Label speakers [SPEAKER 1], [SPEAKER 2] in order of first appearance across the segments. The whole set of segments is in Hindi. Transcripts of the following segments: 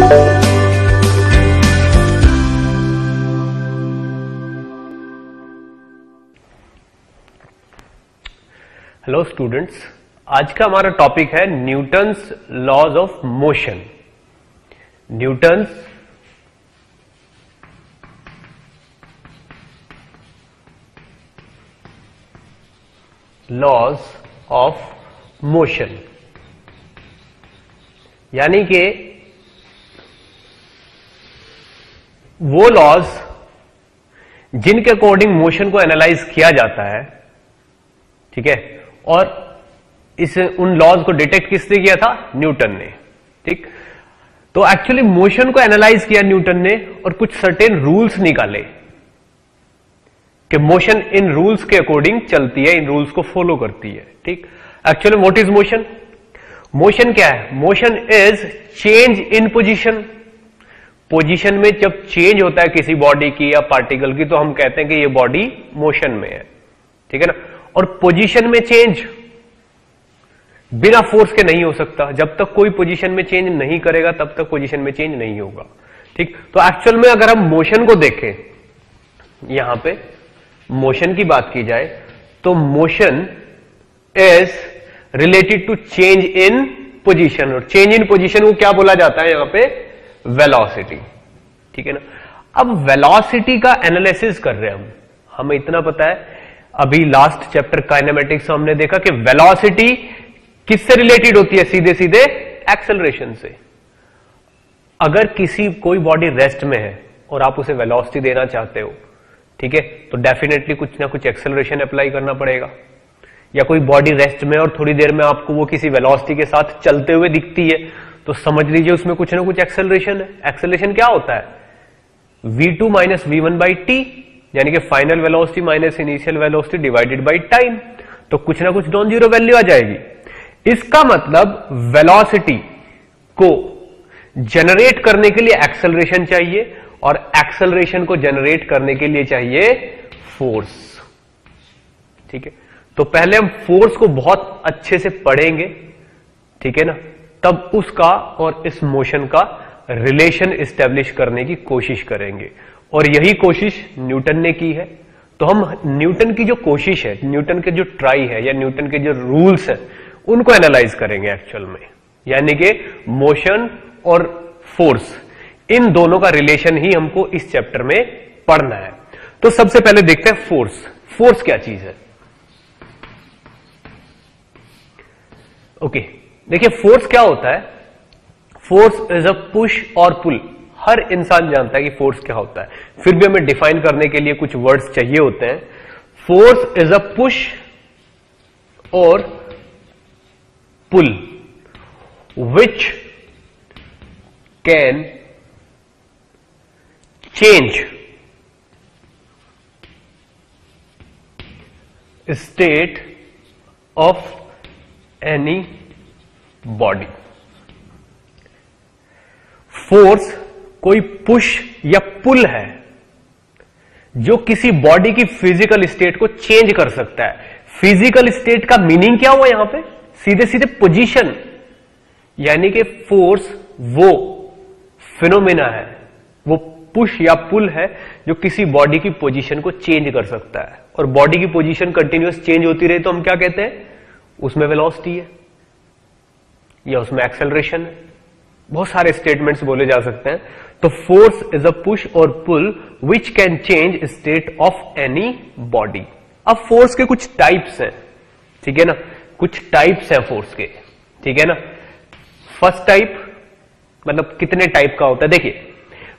[SPEAKER 1] हेलो स्टूडेंट्स, आज का हमारा टॉपिक है Newton's laws of motion. Newton's laws of motion, यानी कि वो लॉज जिनके अकॉर्डिंग मोशन को एनालाइज किया जाता है, ठीक है। और इस उन लॉज को डिटेक्ट किसने किया था? न्यूटन ने, ठीक। तो एक्चुअली मोशन को एनालाइज किया न्यूटन ने और कुछ सर्टेन रूल्स निकाले कि मोशन इन रूल्स के अकॉर्डिंग चलती है, इन रूल्स को फॉलो करती है, ठीक। Actually what is motion? Motion क्या है? Motion is change in position. Position में जब चेंज होता है किसी बॉडी की या पार्टिकल की, तो हम कहते हैं कि ये बॉडी मोशन में है, ठीक है ना। और पोजीशन में चेंज बिना फोर्स के नहीं हो सकता। जब तक कोई पोजीशन में चेंज नहीं करेगा तब तक पोजीशन में चेंज नहीं होगा, ठीक। तो एक्चुअल में अगर हम मोशन को देखें, यहां पे मोशन की बात की जाए तो motion is related to change in position, और चेंज इन पोजीशन को क्या बोला जाता है यहां पे? वेलोसिटी, ठीक है ना। अब वेलोसिटी का एनालिसिस कर रहे हैं हमें इतना पता है, अभी लास्ट चैप्टर काइनेमेटिक्स में हमने देखा कि वेलोसिटी किससे रिलेटेड होती है? सीधे सीधे एक्सेलरेशन से। अगर कोई बॉडी रेस्ट में है और आप उसे वेलोसिटी देना चाहते हो, ठीक है, तो डेफिनेटली कुछ ना कुछ एक्सेलरेशन अप्लाई करना पड़ेगा। या कोई बॉडी रेस्ट में और थोड़ी देर में आपको वो किसी वेलोसिटी के साथ चलते हुए दिखती है, तो समझ लीजिए उसमें कुछ ना कुछ एक्सेलरेशन है। एक्सेलरेशन क्या होता है? v2 माइनस v1/t, यानी कि final velocity minus initial velocity divided by time. तो कुछ ना कुछ नॉन जीरो वैल्यू आ जाएगी। इसका मतलब वेलोसिटी को जनरेट करने के लिए एक्सेलरेशन चाहिए, और एक्सेलरेशन को जनरेट करने के लिए चाहिए फोर्स, ठीक है। तो पहले हम फोर्स को बहुत अच्छे से पढ़ेंगे, ठीक है ना, तब उसका और इस मोशन का रिलेशन एस्टेब्लिश करने की कोशिश करेंगे। और यही कोशिश न्यूटन ने की है। तो हम न्यूटन की जो कोशिश है, न्यूटन के जो ट्राई है या न्यूटन के जो रूल्स हैं, उनको एनालाइज करेंगे एक्चुअल में। यानी कि मोशन और फोर्स, इन दोनों का रिलेशन ही हमको इस चैप्टर में पढ़ना है। तो सबसे पहले देखते हैं फोर्स। फोर्स क्या चीज है? ओके, देखिए फोर्स क्या होता है। Force is a push or पुल। हर इंसान जानता है कि फोर्स क्या होता है, फिर भी हमें डिफाइन करने के लिए कुछ वर्ड्स चाहिए होते हैं। Force is a push or pull which can change state of any body. Force कोई पुश या पुल है जो किसी बॉडी की फिजिकल स्टेट को चेंज कर सकता है। फिजिकल स्टेट का मीनिंग क्या हुआ यहां पे? सीधे सीधे पोजीशन। यानी कि फोर्स वो फिनोमेना है, वो पुश या पुल है जो किसी बॉडी की पोजीशन को चेंज कर सकता है। और बॉडी की पोजीशन कंटिन्यूअस चेंज होती रहे तो हम क्या कहते हैं? उसमें वेलोसिटी है या उसमें एक्सेलरेशन है। बहुत सारे स्टेटमेंट्स बोले जा सकते हैं। तो force is a push or pull which can change state of any body. अब फोर्स के कुछ टाइप्स हैं, ठीक है ना, कुछ टाइप्स हैं फोर्स के, ठीक है ना। फर्स्ट टाइप मतलब कितने टाइप का होता है? देखिए,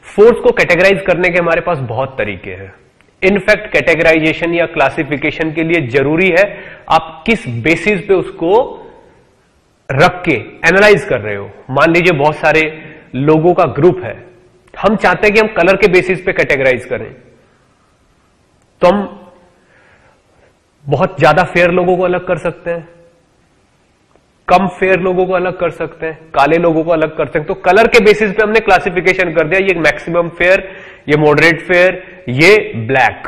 [SPEAKER 1] फोर्स को कैटेगराइज करने के हमारे पास बहुत तरीके हैं। इनफैक्ट कैटेगराइजेशन या क्लासिफिकेशन के लिए जरूरी है आप किस बेसिस पे उसको रख के एनालाइज कर रहे हो। मान लीजिए बहुत सारे लोगों का ग्रुप है, हम चाहते हैं कि हम कलर के बेसिस पे कैटेगराइज करें, तो हम बहुत ज्यादा फेयर लोगों को अलग कर सकते हैं, कम फेयर लोगों को अलग कर सकते हैं, काले लोगों को अलग कर सकते हैं। तो कलर के बेसिस पे हमने क्लासिफिकेशन कर दिया, ये मैक्सिमम फेयर, ये मॉडरेट फेयर, ये ब्लैक,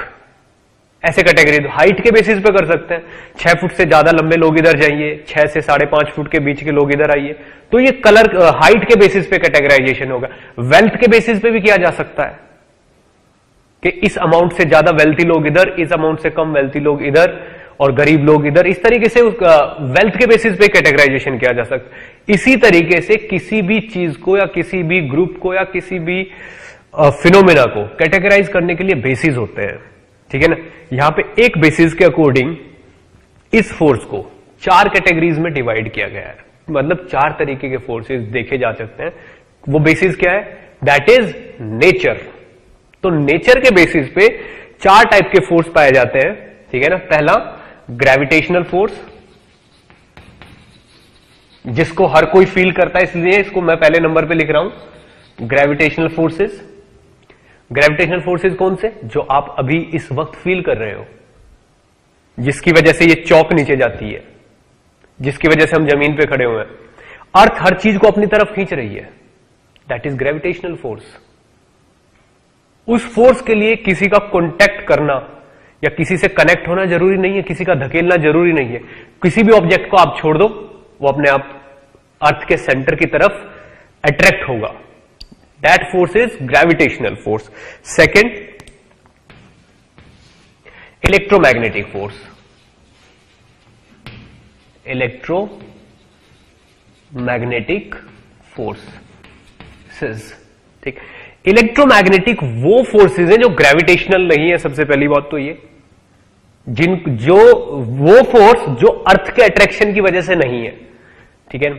[SPEAKER 1] ऐसे कैटेगरी हाइट के बेसिस पे कर सकते हैं, 6 फुट से ज्यादा लंबे लोग इधर जाइए, 6 से 5.5 फुट के बीच के लोग इधर आइए। तो ये कलर हाइट के बेसिस पे कैटेगराइजेशन होगा। वेल्थ के बेसिस पे भी किया जा सकता है कि इस अमाउंट से ज्यादा वेल्थी लोग इधर, इस अमाउंट से कम वेल्थी लोग इधर, और गरीब लोग इधर। इस तरीके से वेल्थ के बेसिस पे कैटेगराइजेशन किया जा सकता है। इसी तरीके से किसी भी चीज को या किसी भी ग्रुप को या किसी भी फिनोमेना को कैटेगराइज करने के लिए बेसिस होते हैं, ठीक है ना। यहां पे एक बेसिस के अकॉर्डिंग इस फोर्स को 4 कैटेगरीज में डिवाइड किया गया है, मतलब 4 तरीके के फोर्सेस देखे जा सकते हैं। वो बेसिस क्या है? That is nature. तो नेचर के बेसिस पे 4 टाइप के फोर्स पाए जाते हैं, ठीक है ना। पहला ग्रेविटेशनल फोर्स, जिसको हर कोई फील करता है, इसलिए इसको मैं पहले नंबर पे लिख रहा हूं, ग्रेविटेशनल फोर्सेस। ग्रेविटेशनल फोर्सेस कौन से? जो आप अभी इस वक्त फील कर रहे हो, जिसकी वजह से ये चौक नीचे जाती है, जिसकी वजह से हम जमीन पे खड़े हुए हैं। अर्थ हर चीज को अपनी तरफ खींच रही है, दैट इज ग्रेविटेशनल फोर्स। उस फोर्स के लिए किसी का कॉन्टैक्ट करना या किसी से कनेक्ट होना जरूरी नहीं है, किसी का धकेलना जरूरी नहीं है। किसी भी ऑब्जेक्ट को आप छोड़ दो, वो अपने आप अर्थ के सेंटर की तरफ अट्रैक्ट होगा। That force is gravitational force. Second, electromagnetic force. Electromagnetic forces, ठीक। इलेक्ट्रोमैग्नेटिक वो फोर्सेस हैं जो ग्रेविटेशनल नहीं है। सबसे पहली बात तो ये वो फोर्स जो अर्थ के अट्रैक्शन की वजह से नहीं है, ठीक है।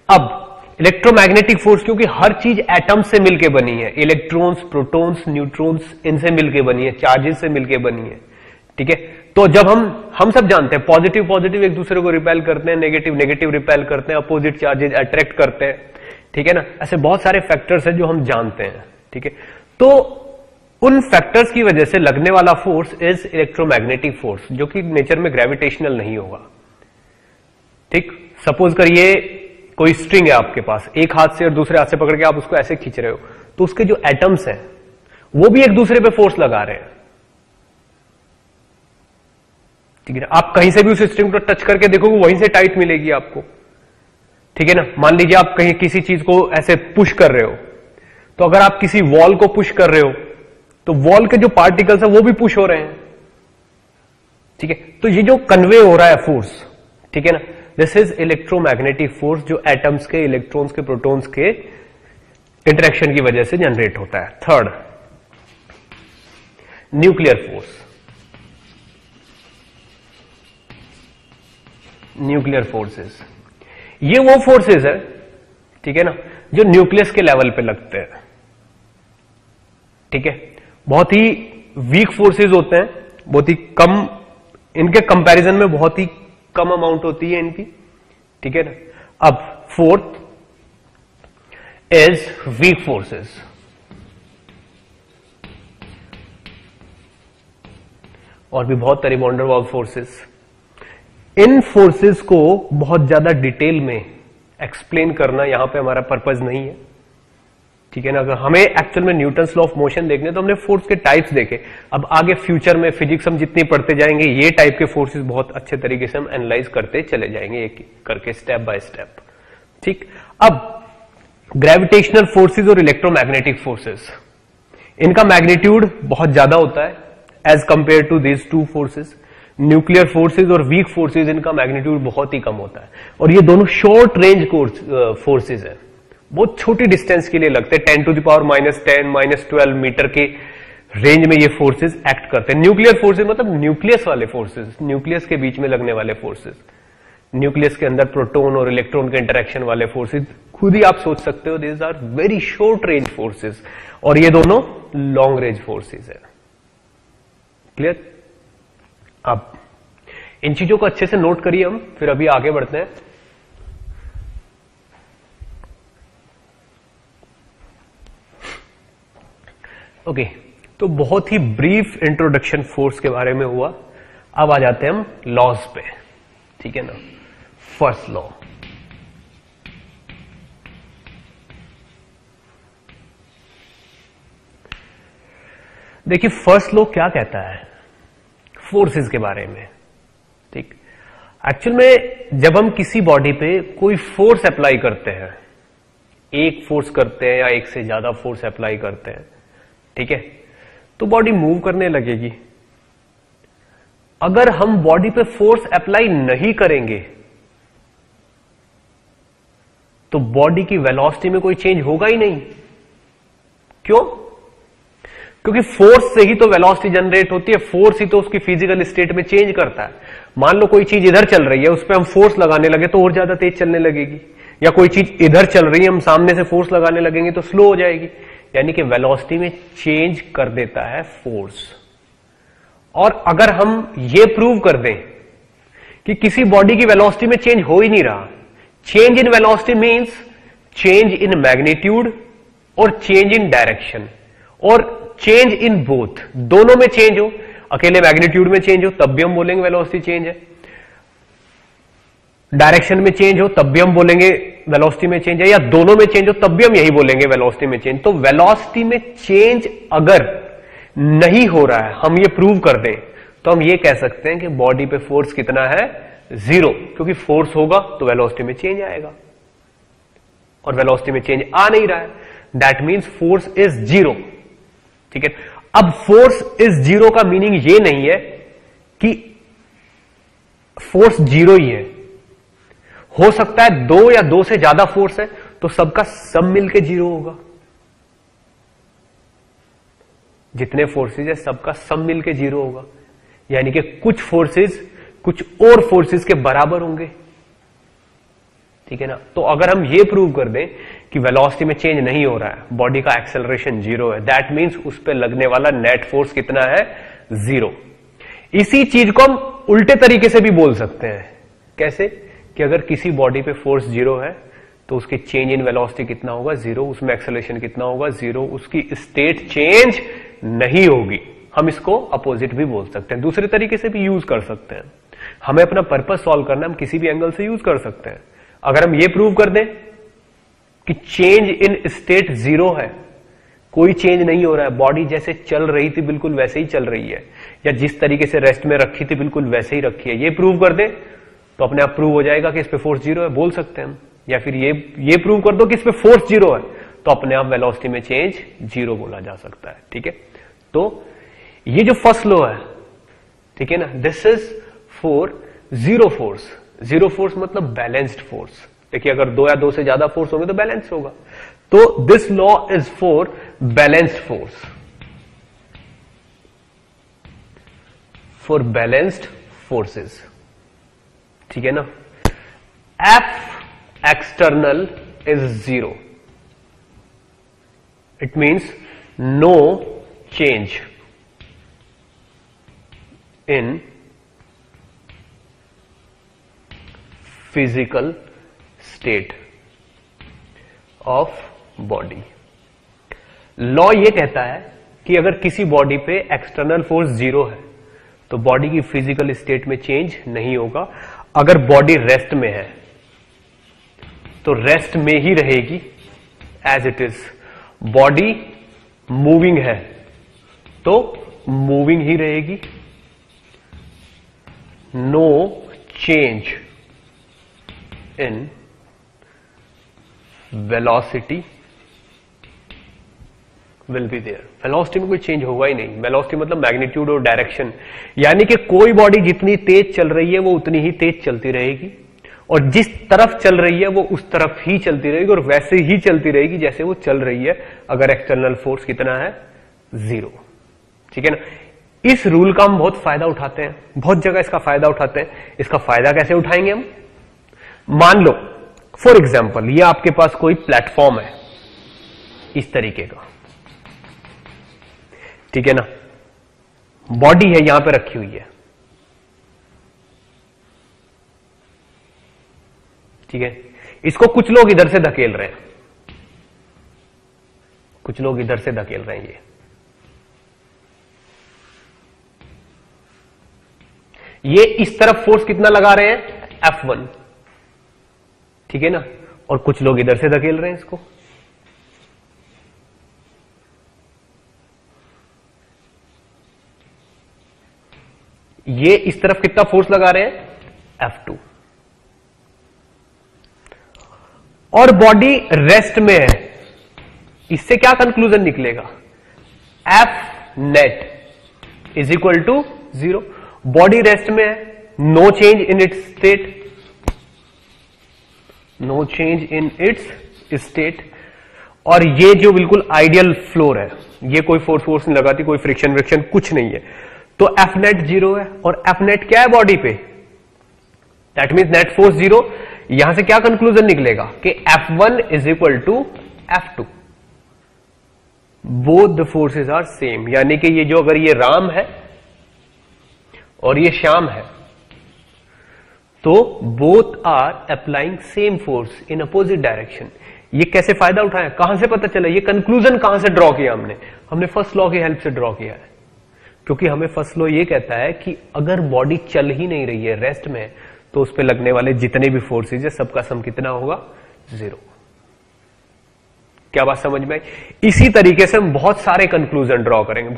[SPEAKER 1] अब इलेक्ट्रोमैग्नेटिक फोर्स, क्योंकि हर चीज एटम से मिलकर बनी है, इलेक्ट्रॉन्स, प्रोटॉन्स, न्यूट्रॉन्स, इनसे मिलकर बनी है, चार्जेस से मिलकर बनी है, ठीक है। तो जब हम सब जानते हैं पॉजिटिव एक दूसरे को रिपेल करते हैं, नेगेटिव रिपेल करते हैं, अपोजिट चार्जेस अट्रैक्ट करते हैं, ठीक है ना। ऐसे बहुत सारे फैक्टर्स हैं जो हम जानते हैं, ठीक है। तो उन फैक्टर्स की वजह से लगने वाला फोर्स इज इलेक्ट्रोमैग्नेटिक फोर्स, जो कि नेचर में ग्रेविटेशनल नहीं होगा, ठीक। सपोज करिए कोई स्ट्रिंग है आपके पास, एक हाथ से और दूसरे हाथ से पकड़ के आप उसको ऐसे खींच रहे हो, तो उसके जो एटम्स हैं वो भी एक दूसरे पे फोर्स लगा रहे हैं, ठीक है ना। आप कहीं से भी उस स्ट्रिंग को टच करके देखोगे, वहीं से टाइट मिलेगी आपको, ठीक है ना। मान लीजिए आप कहीं किसी चीज को ऐसे पुश कर रहे हो, तो अगर आप किसी वॉल को पुश कर रहे हो, तो वॉल के जो पार्टिकल्स हैं वो भी पुश हो रहे हैं, ठीक है। तो ये जो कन्वे हो रहा है फोर्स, ठीक है ना, दिस इज इलेक्ट्रोमैग्नेटिक फोर्स, जो एटम्स के, इलेक्ट्रॉन्स के, प्रोटॉन्स के इंटरेक्शन की वजह से जनरेट होता है। Third, nuclear force. Nuclear forces, ये वो फोर्सेस है, ठीक है ना, जो न्यूक्लियस के लेवल पे लगते हैं, ठीक है। बहुत ही वीक फोर्सेस होते हैं, बहुत ही कम, इनके कंपैरिजन में बहुत ही कम अमाउंट होती है इनकी, ठीक है ना। अब फोर्थ इज वीक फोर्सेस। और भी बहुत तरह वॉन डेर वाल्स फोर्सेस। इन फोर्सेस को बहुत ज्यादा डिटेल में एक्सप्लेन करना यहां पे हमारा पर्पज नहीं है, ठीक है ना। अगर हमें एक्चुअल में न्यूटन्स लॉ ऑफ मोशन देखने, तो हमने फोर्स के टाइप्स देखे। अब आगे फ्यूचर में फिजिक्स हम जितनी पढ़ते जाएंगे, ये टाइप के फोर्सेस बहुत अच्छे तरीके से हम एनालाइज करते चले जाएंगे, एक करके, स्टेप बाय स्टेप, ठीक। अब ग्रेविटेशनल फोर्सेस और इलेक्ट्रोमैग्नेटिक फोर्सेस, इनका मैग्नीट्यूड बहुत ज्यादा होता है as compare to these two forces. Nuclear forces और वीक फोर्सेस, इनका मैग्नीट्यूड बहुत ही कम होता है, और ये दोनों शॉर्ट रेंज फोर्सेस है, बहुत छोटी डिस्टेंस के लिए लगते हैं। 10 to the power -10, -12 मीटर के रेंज में ये फोर्सेस एक्ट करते हैं। न्यूक्लियर फोर्सेस मतलब न्यूक्लियस वाले फोर्सेस, न्यूक्लियस के बीच में लगने वाले फोर्सेस, न्यूक्लियस के अंदर प्रोटॉन और इलेक्ट्रॉन के इंटरेक्शन वाले फोर्सेस। खुद ही आप सोच सकते हो, these are very short range forces, और ये दोनों लॉन्ग रेंज फोर्सेस है। क्लियर? अब इन चीजों को अच्छे से नोट करिए हम, फिर अभी आगे बढ़ते हैं। ओके, तो बहुत ही ब्रीफ इंट्रोडक्शन फोर्स के बारे में हुआ। अब आ जाते हैं हम लॉज पे, ठीक है ना। फर्स्ट लॉ, देखिए फर्स्ट लॉ क्या कहता है। फोर्सेस के बारे में। ठीक, एक्चुअल में जब हम किसी बॉडी पे कोई फोर्स अप्लाई करते हैं, एक फोर्स करते हैं या एक से ज्यादा फोर्स अप्लाई करते हैं, ठीक है, तो बॉडी मूव करने लगेगी। अगर हम बॉडी पे फोर्स अप्लाई नहीं करेंगे तो बॉडी की वेलोसिटी में कोई चेंज होगा ही नहीं। क्यों? क्योंकि फोर्स से ही तो वेलोसिटी जनरेट होती है, फोर्स ही तो उसकी फिजिकल स्टेट में चेंज करता है। मान लो कोई चीज इधर चल रही है, उस पर हम फोर्स लगाने लगे तो और ज्यादा तेज चलने लगेगी, या कोई चीज इधर चल रही है, हम सामने से फोर्स लगाने लगेंगे तो स्लो हो जाएगी। यानी कि वेलोसिटी में चेंज कर देता है फोर्स। और अगर हम ये प्रूव कर दें कि किसी बॉडी की वेलोसिटी में चेंज हो ही नहीं रहा, change in velocity means change in magnitude और चेंज इन डायरेक्शन, और चेंज इन बोथ, दोनों में चेंज हो, अकेले मैग्नीट्यूड में चेंज हो तब भी हम बोलेंगे वेलोसिटी चेंज है, डायरेक्शन में चेंज हो तब भी हम बोलेंगे वेलोसिटी में चेंज है, या दोनों में चेंज हो तब भी हम यही बोलेंगे वेलोसिटी में चेंज। तो वेलोसिटी में चेंज अगर नहीं हो रहा है, हम ये प्रूव कर दें, तो हम ये कह सकते हैं कि बॉडी पे फोर्स कितना है, 0, क्योंकि फोर्स होगा तो वेलोसिटी में चेंज आएगा, और वेलोसिटी में चेंज आ नहीं रहा है, दैट मीन्स फोर्स इज 0। ठीक है, अब फोर्स इज 0 का मीनिंग ये नहीं है कि फोर्स 0 ही है, हो सकता है 2 या 2 से ज्यादा फोर्स है तो सबका सब मिलके 0 होगा। जितने फोर्सेस है सबका सब मिलके 0 होगा, यानी कि कुछ फोर्सेस कुछ और फोर्सेस के बराबर होंगे। ठीक है ना, तो अगर हम ये प्रूव कर दें कि वेलोसिटी में चेंज नहीं हो रहा है, बॉडी का एक्सेलरेशन 0 है, दैट मींस उस पर लगने वाला नेट फोर्स कितना है, 0। इसी चीज को हम उल्टे तरीके से भी बोल सकते हैं। कैसे? कि अगर किसी बॉडी पे फोर्स 0 है तो उसकी चेंज इन वेलोसिटी कितना होगा, 0, उसमें एक्सेलरेशन कितना होगा, 0, उसकी स्टेट चेंज नहीं होगी। हम इसको अपोजिट भी बोल सकते हैं, दूसरे तरीके से भी यूज कर सकते हैं। हमें अपना पर्पस सॉल्व करना, हम किसी भी एंगल से यूज कर सकते हैं। अगर हम ये प्रूव कर दें कि चेंज इन स्टेट 0 है, कोई चेंज नहीं हो रहा है, बॉडी जैसे चल रही थी बिल्कुल वैसे ही चल रही है, या जिस तरीके से रेस्ट में रखी थी बिल्कुल वैसे ही रखी है, ये प्रूव कर दें तो अपने आप प्रूव हो जाएगा कि इस पे फोर्स 0 है, बोल सकते हैं हम। या फिर ये प्रूव कर दो कि इस पे फोर्स 0 है तो अपने आप वेलोसिटी में चेंज 0 बोला जा सकता है। ठीक है, तो ये जो फर्स्ट लॉ है, ठीक है ना, this is for 0 force. 0 force मतलब बैलेंस्ड फोर्स। देखिए, अगर 2 या 2 से ज्यादा फोर्स होंगे तो बैलेंस होगा, तो this law is for balanced force, for balanced forces. ठीक है ना, F external is 0. It means no change in physical state of body. Law ये कहता है कि अगर किसी बॉडी पे एक्सटर्नल फोर्स 0 है तो बॉडी की फिजिकल स्टेट में चेंज नहीं होगा। अगर बॉडी रेस्ट में है तो रेस्ट में ही रहेगी as it is, body moving है तो मूविंग ही रहेगी। No change in velocity will be there. Velocity में कोई चेंज होगा ही नहीं। वेलोसिटी मतलब मैग्नीट्यूड और डायरेक्शन, यानी कि कोई बॉडी जितनी तेज चल रही है वो उतनी ही तेज चलती रहेगी, और जिस तरफ चल रही है वो उस तरफ ही चलती रहेगी, और वैसे ही चलती रहेगी जैसे वो चल रही है अगर एक्सटर्नल फोर्स कितना है, 0। ठीक है ना, इस रूल का हम बहुत फायदा उठाते हैं, बहुत जगह इसका फायदा उठाते हैं। इसका फायदा कैसे उठाएंगे हम? मान लो फॉर एग्जाम्पल ये आपके पास कोई प्लेटफॉर्म है इस तरीके का, ठीक है ना, बॉडी है यहां पे रखी हुई है, ठीक है। इसको कुछ लोग इधर से धकेल रहे हैं, कुछ लोग इधर से धकेल रहे हैं। ये इस तरफ फोर्स कितना लगा रहे हैं, F1, ठीक है ना, और कुछ लोग इधर से धकेल रहे हैं इसको। ये इस तरफ कितना फोर्स लगा रहे हैं, F2, और बॉडी रेस्ट में है, इससे क्या कंक्लूजन निकलेगा, F net is equal to 0। Body rest में है, no change in its state, no change in its state, और ये जो बिल्कुल आइडियल फ्लोर है, ये कोई फोर्स नहीं लगाती, कोई फ्रिक्शन कुछ नहीं है, तो F नेट 0 है। और F नेट क्या है बॉडी पे, दैट मीन्स नेट फोर्स 0। यहां से क्या कंक्लूजन निकलेगा कि F1 is equal to F2, both the forces are same, यानी कि ये जो अगर ये राम है और ये श्याम है, तो both are applying same force in opposite direction. ये कैसे फायदा उठाया, कहां से पता चला, ये कंक्लूजन कहां से ड्रॉ किया हमने फर्स्ट लॉ की हेल्प से ड्रॉ किया है, क्योंकि हमें फर्स्ट लॉ ये कहता है कि अगर बॉडी चल ही नहीं रही है, रेस्ट में, तो उस पर लगने वाले जितने भी फोर्सेज है सबका सम कितना होगा, 0। क्या बात समझ में आई? इसी तरीके से हम बहुत सारे कंक्लूजन ड्रॉ करेंगे,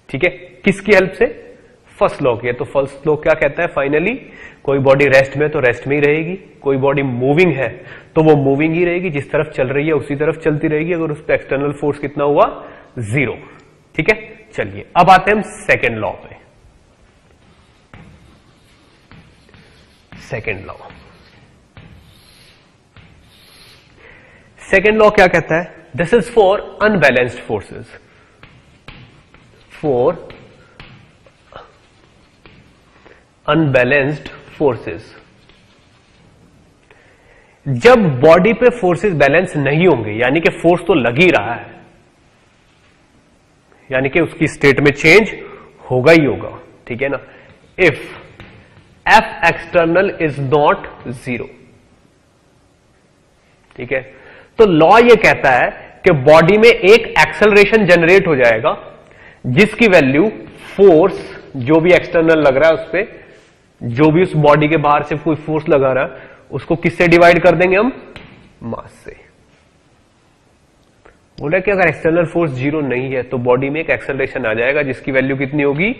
[SPEAKER 1] ठीक है, किसकी हेल्प से, फर्स्ट लॉ की है। तो फर्स्ट लॉ क्या कहता है, फाइनली कोई बॉडी रेस्ट में तो रेस्ट में ही रहेगी, कोई बॉडी मूविंग है तो वो मूविंग ही रहेगी, जिस तरफ चल रही है उसी तरफ चलती रहेगी, अगर उस पर एक्सटर्नल फोर्स कितना हुआ, 0। ठीक है, चलिए अब आते हैं हम सेकेंड लॉ पे। सेकेंड लॉ क्या कहता है, this is for unbalanced forces, for unbalanced forces. जब बॉडी पे फोर्सेस बैलेंस नहीं होंगे, यानी कि फोर्स तो लग ही रहा है, यानी कि उसकी स्टेट में चेंज होगा ही होगा, ठीक है ना, if F external is not 0, ठीक है। तो लॉ ये कहता है कि बॉडी में एक एक्सेलरेशन जनरेट हो जाएगा, जिसकी वैल्यू फोर्स जो भी एक्सटर्नल लग रहा है उस पर, जो भी उस बॉडी के बाहर से कोई फोर्स लगा रहा है, उसको किससे डिवाइड कर देंगे हम, मास से। बोला कि अगर एक्सटर्नल फोर्स 0 नहीं है तो बॉडी में एक एक्सेलरेशन आ जाएगा, जिसकी वैल्यू कितनी होगी,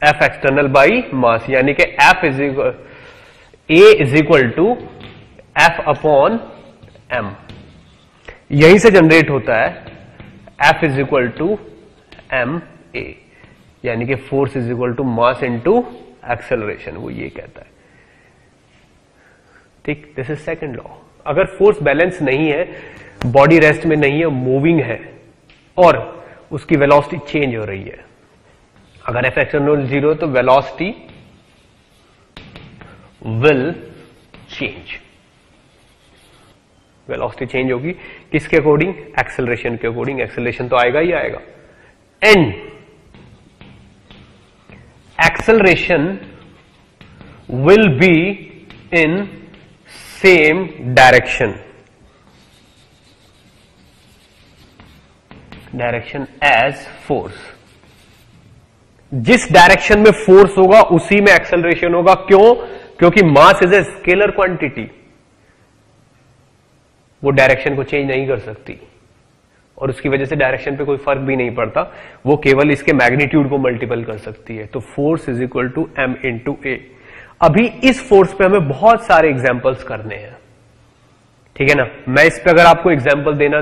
[SPEAKER 1] F एक्सटर्नल बाई मास, यानी कि F is equal to F upon M। यहीं से जनरेट होता है F is equal to M A, यानी कि force is equal to mass into acceleration, वो ये कहता है, ठीक। This is second law. अगर फोर्स बैलेंस नहीं है, बॉडी रेस्ट में नहीं है, मूविंग है, और उसकी वेलोसिटी चेंज हो रही है, अगर F एक्सटर्नल 0 तो velocity will change, velocity change होगी किसके अकॉर्डिंग, एक्सेलरेशन के अकॉर्डिंग, एक्सेलरेशन तो आएगा ही आएगा, and acceleration will be in same direction as force. जिस डायरेक्शन में फोर्स होगा उसी में एक्सेलरेशन होगा, क्यों, क्योंकि mass is a scalar quantity, वो डायरेक्शन को चेंज नहीं कर सकती, और उसकी वजह से डायरेक्शन पे कोई फर्क भी नहीं पड़ता, वो केवल इसके मैग्नीट्यूड को मल्टीपल कर सकती है। तो force is equal to M into A. अभी इस फोर्स पे हमें बहुत सारे एग्जाम्पल्स करने हैं, ठीक है ना। मैं इस पे अगर आपको एग्जाम्पल देना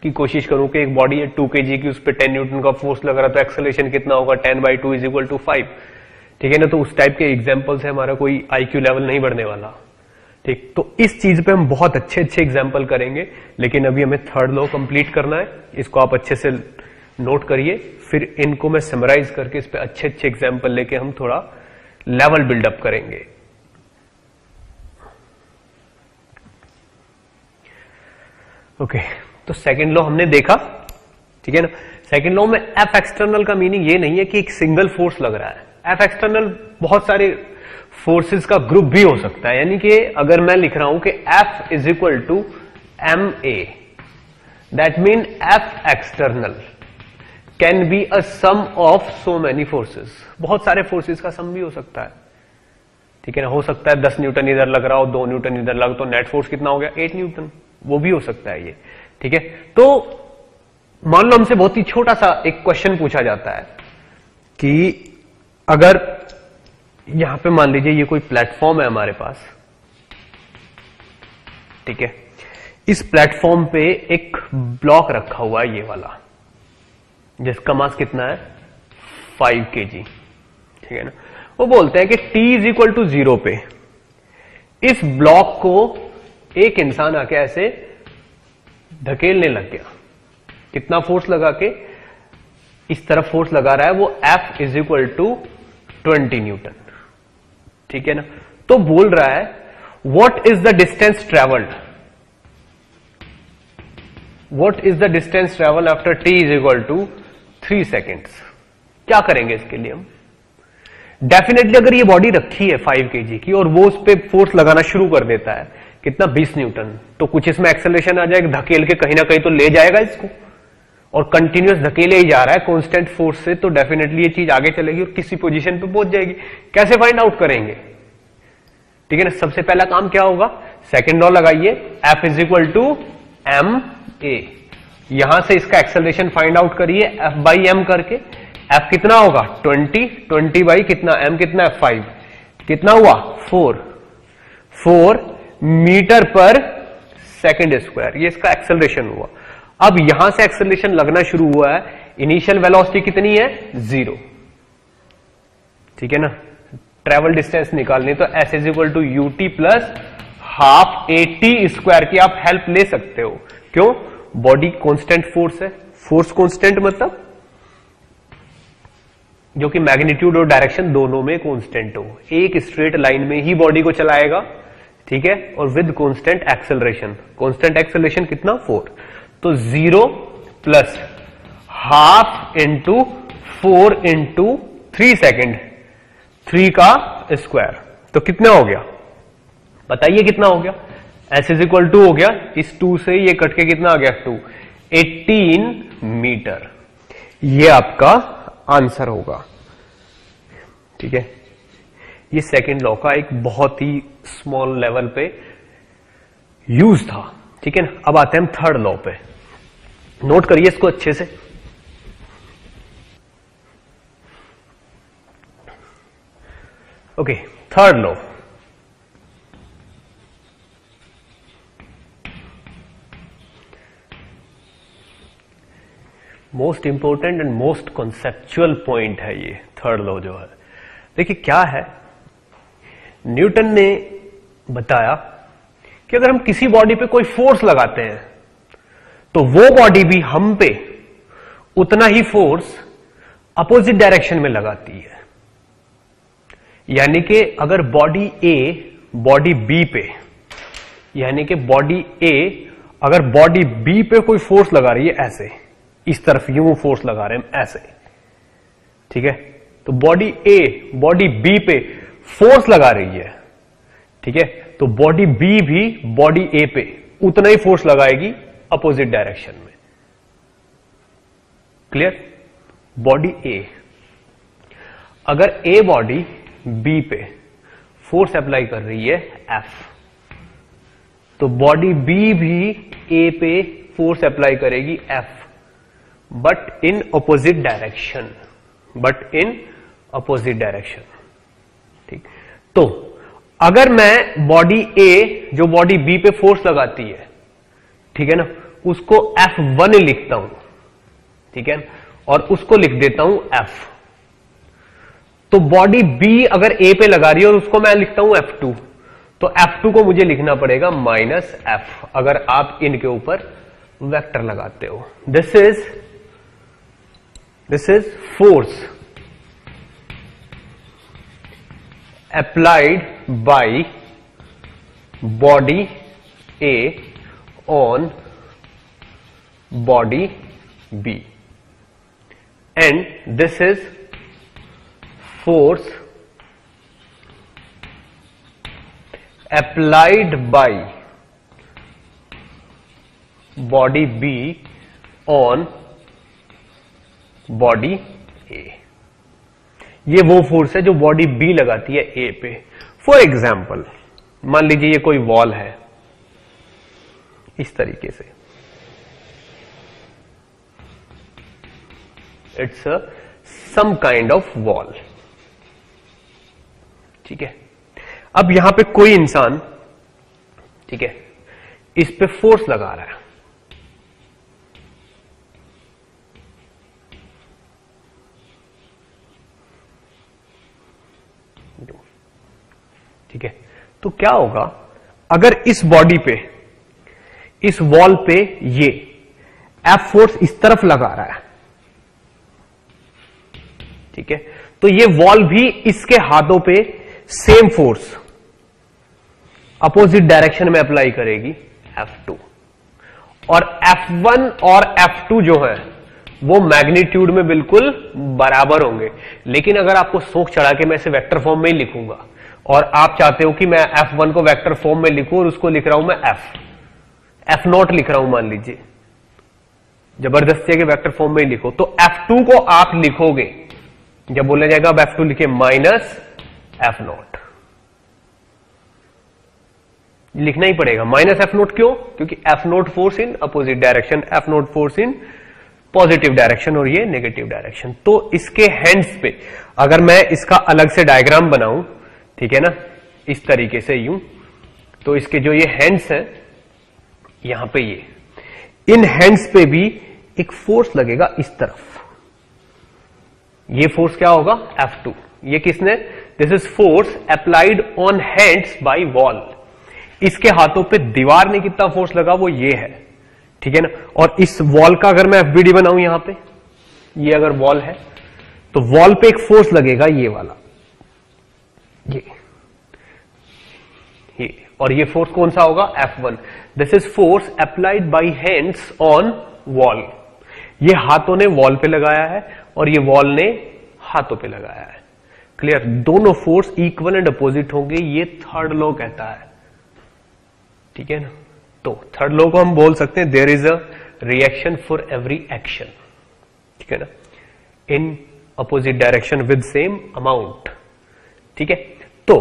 [SPEAKER 1] की कोशिश करूं कि एक बॉडी है 2 kg की, उस पर 10 न्यूटन का फोर्स लग रहा, तो एक्सेलरेशन कितना होगा, 10/2 इज इक्वल टू 5, ठीक है ना। तो उस टाइप के एग्जाम्पल से हमारा कोई IQ लेवल नहीं बढ़ने वाला, ठीक। तो इस चीज पे हम बहुत अच्छे अच्छे एग्जाम्पल करेंगे, लेकिन अभी हमें थर्ड लॉ कंप्लीट करना है, इसको आप अच्छे से नोट करिए, फिर इनको मैं समराइज करके इस पे अच्छे अच्छे एग्जाम्पल लेके हम थोड़ा लेवल बिल्डअप करेंगे। ओके, तो सेकेंड लॉ हमने देखा, ठीक है ना। सेकेंड लॉ में F एक्सटर्नल का मीनिंग ये नहीं है कि एक सिंगल फोर्स लग रहा है, F एक्सटर्नल बहुत सारे फोर्सेस का ग्रुप भी हो सकता है, यानी कि अगर मैं लिख रहा हूं कि F is equal to MA, that mean F external can be a sum of so many forces, बहुत सारे फोर्सेस का सम भी हो सकता है, ठीक है ना। हो सकता है 10 न्यूटन इधर लग रहा हो, 2 न्यूटन इधर लग, तो नेट फोर्स कितना हो गया, 8 न्यूटन, वो भी हो सकता है ये, ठीक है। तो मान लो हमसे बहुत ही छोटा सा एक क्वेश्चन पूछा जाता है कि अगर यहां पे मान लीजिए ये कोई प्लेटफॉर्म है हमारे पास, ठीक है, इस प्लेटफॉर्म पे एक ब्लॉक रखा हुआ है ये वाला, जिसका मास कितना है 5 kg, ठीक है ना। वो बोलते हैं कि t इज इक्वल टू 0 पे इस ब्लॉक को एक इंसान आके ऐसे धकेलने लग गया। कितना फोर्स लगा के इस तरफ फोर्स लगा रहा है वो F is equal to 20 newton, ठीक है ना। तो बोल रहा है what is the distance travelled, what is the distance travel after t is equal to 3 seconds. क्या करेंगे इसके लिए हम? डेफिनेटली अगर ये बॉडी रखी है 5 kg की और वो उस पर फोर्स लगाना शुरू कर देता है, कितना 20 न्यूटन, तो कुछ इसमें एक्सेलरेशन आ जाएगा, धकेल के कहीं ना कहीं तो ले जाएगा इसको, और कंटिन्यूअस धकेले ही जा रहा है कांस्टेंट फोर्स से, तो डेफिनेटली ये चीज आगे चलेगी और किसी पोजीशन पे पहुंच जाएगी। कैसे फाइंड आउट करेंगे? ठीक है ना, सबसे पहला काम क्या होगा, सेकंड लॉ लगाइए, F is equal to M A. यहां से इसका एक्सेलरेशन फाइंड आउट करिए F बाई एम करके। F कितना होगा 20 बाई कितना, M कितना है 5, कितना हुआ 4 मीटर पर सेकंड स्क्वायर, ये इसका एक्सेलरेशन हुआ। अब यहां से एक्सेलरेशन लगना शुरू हुआ है, इनिशियल वेलोसिटी कितनी है 0, ठीक है ना। ट्रेवल डिस्टेंस निकालनी तो S is equal to UT plus half AT square की आप हेल्प ले सकते हो। क्यों? बॉडी कांस्टेंट फोर्स है, फोर्स कांस्टेंट मतलब जो कि मैग्नीट्यूड और डायरेक्शन दोनों में कांस्टेंट हो, एक स्ट्रेट लाइन में ही बॉडी को चलाएगा, ठीक है, और with constant acceleration. Constant acceleration कितना 4, तो 0 plus half into 4 into 3 second, 3 का स्क्वायर, तो कितना हो गया बताइए, कितना हो गया? S इज इक्वल टू हो गया, इस 2 से ये कट के कितना आ गया 2, 18 मीटर। ये आपका आंसर होगा, ठीक है। ये सेकंड लॉ का एक बहुत ही स्मॉल लेवल पे यूज था, ठीक है ना। अब आते हैं हम थर्ड लॉ पे, नोट करिए इसको अच्छे से। Okay, third law, most important and most conceptual point है ये थर्ड लॉ जो है। देखिए क्या है, न्यूटन ने बताया कि अगर हम किसी बॉडी पे कोई फोर्स लगाते हैं तो वो बॉडी भी हम पे उतना ही फोर्स अपोजिट डायरेक्शन में लगाती है। यानी कि अगर बॉडी ए बॉडी बी पे, यानी कि बॉडी ए अगर बॉडी बी पे कोई फोर्स लगा रही है ऐसे, इस तरफ यूं फोर्स लगा रहे हैं ऐसे, ठीक है, तो बॉडी ए बॉडी बी पे फोर्स लगा रही है, ठीक है, तो बॉडी बी भी बॉडी ए पे उतना ही फोर्स लगाएगी अपोजिट डायरेक्शन में। क्लियर? बॉडी ए, अगर ए बॉडी बी पे फोर्स अप्लाई कर रही है F, तो बॉडी बी भी ए पे फोर्स अप्लाई करेगी F, but in opposite direction, but in opposite direction, ठीक। तो अगर मैं बॉडी ए जो बॉडी बी पे फोर्स लगाती है, ठीक है ना, उसको F1 लिखता हूं, ठीक है, और उसको लिख देता हूं F। तो बॉडी बी अगर ए पे लगा रही है और उसको मैं लिखता हूं F2, तो F2 को मुझे लिखना पड़ेगा -F अगर आप इनके ऊपर वेक्टर लगाते हो। This is force applied by body A on body B, and this is force applied by body B on body A। ये वो फोर्स है जो बॉडी बी लगाती है ए पे। फॉर एग्जाम्पल मान लीजिए ये कोई वॉल है इस तरीके से, it's a some kind of wall. ठीक है, अब यहां पे कोई इंसान, ठीक है, इस पे फोर्स लगा रहा है, ठीक है, तो क्या होगा अगर इस बॉडी पे, इस वॉल पे ये एफ फोर्स इस तरफ लगा रहा है, ठीक है, तो ये वॉल भी इसके हाथों पे सेम फोर्स अपोजिट डायरेक्शन में अप्लाई करेगी F2, और F1 और F2 जो है वो मैग्नीट्यूड में बिल्कुल बराबर होंगे। लेकिन अगर आपको शौक चढ़ा के मैं इसे वेक्टर फॉर्म में ही लिखूंगा और आप चाहते हो कि मैं F1 को वेक्टर फॉर्म में लिखूं और उसको लिख रहा हूं मैं F0 लिख रहा हूं, मान लीजिए, जबरदस्ती के वेक्टर फॉर्म में ही लिखो, तो F2 को आप लिखोगे, जब बोला जाएगा अब F2 लिखे माइनस F0, लिखना ही पड़ेगा माइनस F0। क्यों? क्योंकि F0 force in opposite direction, F0 force in positive direction और ये नेगेटिव डायरेक्शन। तो इसके हैंड्स पे अगर मैं इसका अलग से डायग्राम बनाऊं, ठीक है ना, इस तरीके से यूं, तो इसके जो ये हैंड्स हैं यहां पे, ये इन हैंड्स पे भी एक फोर्स लगेगा इस तरफ। ये फोर्स क्या होगा? F2। ये किसने? This is force applied on hands bye wall. इसके हाथों पे दीवार ने कितना फोर्स लगा वो ये है, ठीक है ना। और इस वॉल का अगर मैं FBD बनाऊं यहां पे, ये अगर वॉल है तो वॉल पे एक फोर्स लगेगा ये वाला, ये और ये फोर्स कौन सा होगा? F1। This is force applied by hands on wall. ये हाथों ने वॉल पे लगाया है और ये वॉल ने हाथों पे लगाया है। क्लियर? दोनों फोर्स इक्वल एंड अपोजिट होंगे, ये थर्ड लॉ कहता है, ठीक है ना। तो थर्ड लॉ को हम बोल सकते हैं there is a reaction for every action, ठीक है ना, in opposite direction with same amount, ठीक है। तो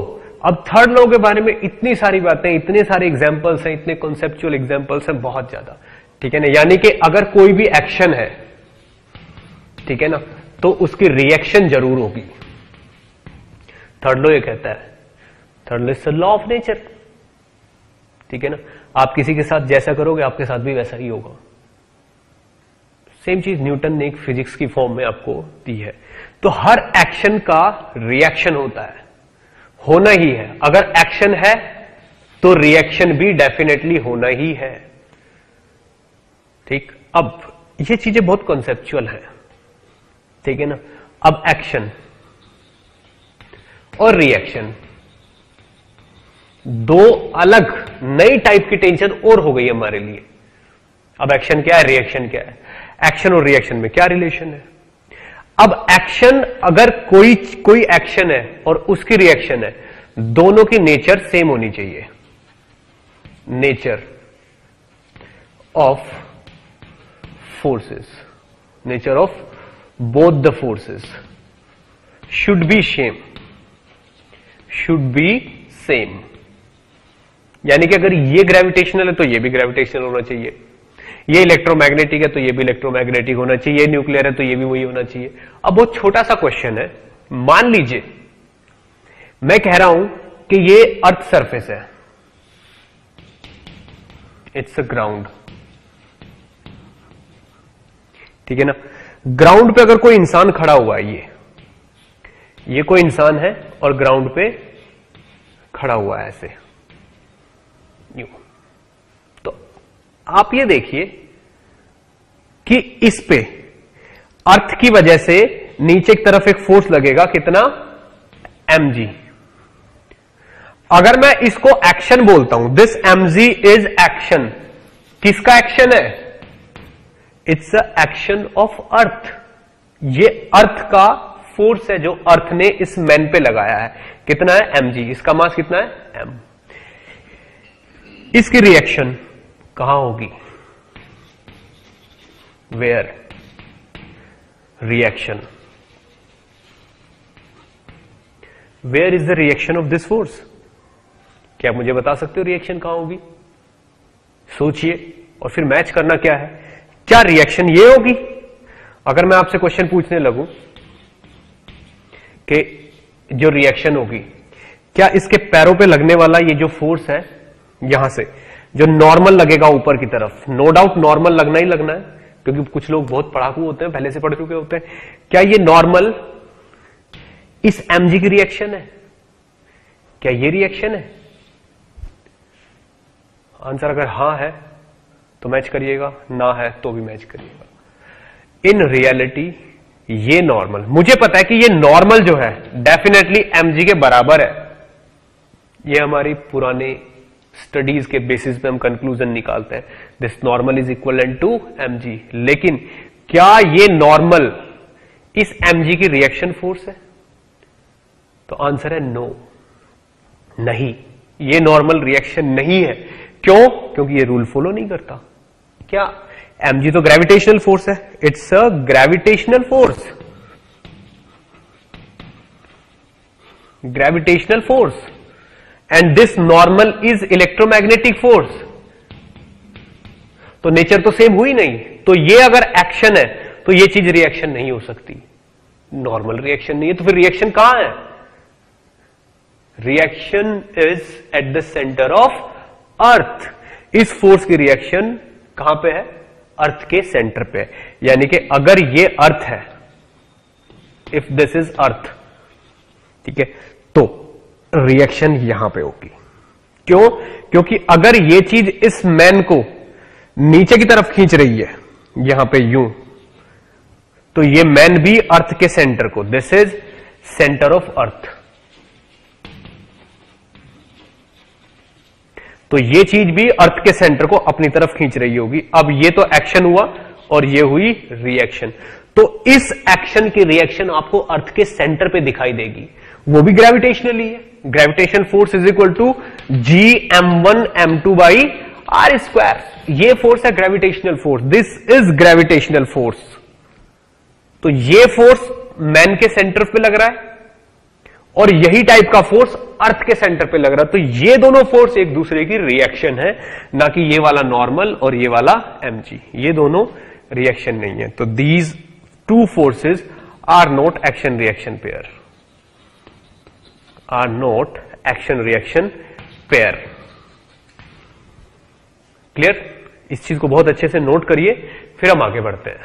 [SPEAKER 1] अब थर्ड लॉ के बारे में इतनी सारी बातें, इतने सारे एग्जांपल्स हैं, इतने कॉन्सेप्चुअल एग्जांपल्स हैं, बहुत ज्यादा, ठीक है ना। यानी कि अगर कोई भी एक्शन है, ठीक है ना, तो उसकी रिएक्शन जरूर होगी। थर्ड लॉ ये कहता है, third law is law of nature, ठीक है ना। आप किसी के साथ जैसा करोगे आपके साथ भी वैसा ही होगा। सेम चीज न्यूटन ने एक फिजिक्स की फॉर्म में आपको दी है। तो हर एक्शन का रिएक्शन होता है, होना ही है। अगर एक्शन है तो रिएक्शन भी डेफिनेटली होना ही है, ठीक। अब ये चीजें बहुत कॉन्सेप्चुअल हैं, ठीक है ना। अब एक्शन और रिएक्शन दो अलग नई टाइप की टेंशन और हो गई हमारे लिए। अब एक्शन क्या है, रिएक्शन क्या है, एक्शन और रिएक्शन में क्या रिलेशन है। अब एक्शन, अगर कोई एक्शन है और उसकी रिएक्शन है, दोनों की नेचर सेम होनी चाहिए। Nature of forces, nature of both the forces should be same. यानी कि अगर ये ग्रेविटेशनल है तो ये भी ग्रेविटेशनल होना चाहिए, ये इलेक्ट्रोमैग्नेटिक है तो ये भी इलेक्ट्रोमैग्नेटिक होना चाहिए, ये न्यूक्लियर है तो ये भी वही होना चाहिए। अब बहुत छोटा सा क्वेश्चन है, मान लीजिए मैं कह रहा हूं कि ये अर्थ सरफेस है, इट्स अ ग्राउंड, ठीक है ना। ग्राउंड पे अगर कोई इंसान खड़ा हुआ है, ये कोई इंसान है और ग्राउंड पे खड़ा हुआ है ऐसे यूं, तो आप ये देखिए कि इस पे अर्थ की वजह से नीचे की तरफ एक फोर्स लगेगा, कितना? mg। अगर मैं इसको एक्शन बोलता हूं, दिस mg इज एक्शन, किसका एक्शन है? It's a action of earth. ये अर्थ का फोर्स है जो अर्थ ने इस मैन पे लगाया है, कितना है? mg। इसका मास कितना है? m। इसकी रिएक्शन कहां होगी? Where? Reaction, where is the reaction of this force? क्या आप मुझे बता सकते हो रिएक्शन कहां होगी? सोचिए और फिर मैच करना क्या है। क्या रिएक्शन ये होगी? अगर मैं आपसे क्वेश्चन पूछने लगूं कि जो रिएक्शन होगी, क्या इसके पैरों पे लगने वाला ये जो फोर्स है यहां से जो नॉर्मल लगेगा ऊपर की तरफ, नो डाउट नॉर्मल लगना ही लगना है, क्योंकि कुछ लोग बहुत पढ़ाकू होते हैं, पहले से पढ़ चुके होते हैं, क्या ये नॉर्मल इस mg की रिएक्शन है? क्या ये रिएक्शन है? आंसर अगर हां है तो मैच करिएगा, ना है तो भी मैच करिएगा। इन रियलिटी ये नॉर्मल, मुझे पता है कि ये नॉर्मल जो है डेफिनेटली mg के बराबर है, ये हमारी पुराने स्टडीज के बेसिस पे हम कंक्लूजन निकालते हैं, this normal is equivalent to mg। लेकिन क्या ये नॉर्मल इस mg की रिएक्शन फोर्स है? तो आंसर है नो, नहीं, ये नॉर्मल रिएक्शन नहीं है। क्यों? क्योंकि ये रूल फॉलो नहीं करता। क्या? mg तो ग्रेविटेशनल फोर्स है, it's a gravitational force, gravitational force, and this normal is electromagnetic force. तो नेचर तो सेम हुई नहीं, तो ये अगर एक्शन है तो ये चीज रिएक्शन नहीं हो सकती, नॉर्मल रिएक्शन नहीं है, तो फिर रिएक्शन कहां है? Reaction is at the centre of earth. इस फोर्स की रिएक्शन कहां पे है? अर्थ के सेंटर पे। यानी कि अगर ये अर्थ है, इफ दिस इज अर्थ, ठीक है, तो रिएक्शन यहां पे होगी। क्यों? क्योंकि अगर ये चीज इस मैन को नीचे की तरफ खींच रही है यहां पे यूं, तो ये मैन भी अर्थ के सेंटर को, this is centre of earth, तो ये चीज भी अर्थ के सेंटर को अपनी तरफ खींच रही होगी। अब ये तो एक्शन हुआ और ये हुई रिएक्शन, तो इस एक्शन की रिएक्शन आपको अर्थ के सेंटर पे दिखाई देगी, वो भी ग्रेविटेशनली है। Gravitation force is equal to gm1m2/r²। ये फोर्स है gravitational force, this is gravitational force. तो ये फोर्स मैन के सेंटर पे लग रहा है और यही टाइप का फोर्स अर्थ के सेंटर पे लग रहा है, तो ये दोनों फोर्स एक दूसरे की रिएक्शन है, ना कि ये वाला नॉर्मल और ये वाला mg, ये दोनों रिएक्शन नहीं है। तो these two forces are not action reaction pair, are not action reaction pair. Clear? इस चीज को बहुत अच्छे से नोट करिए, फिर हम आगे बढ़ते हैं।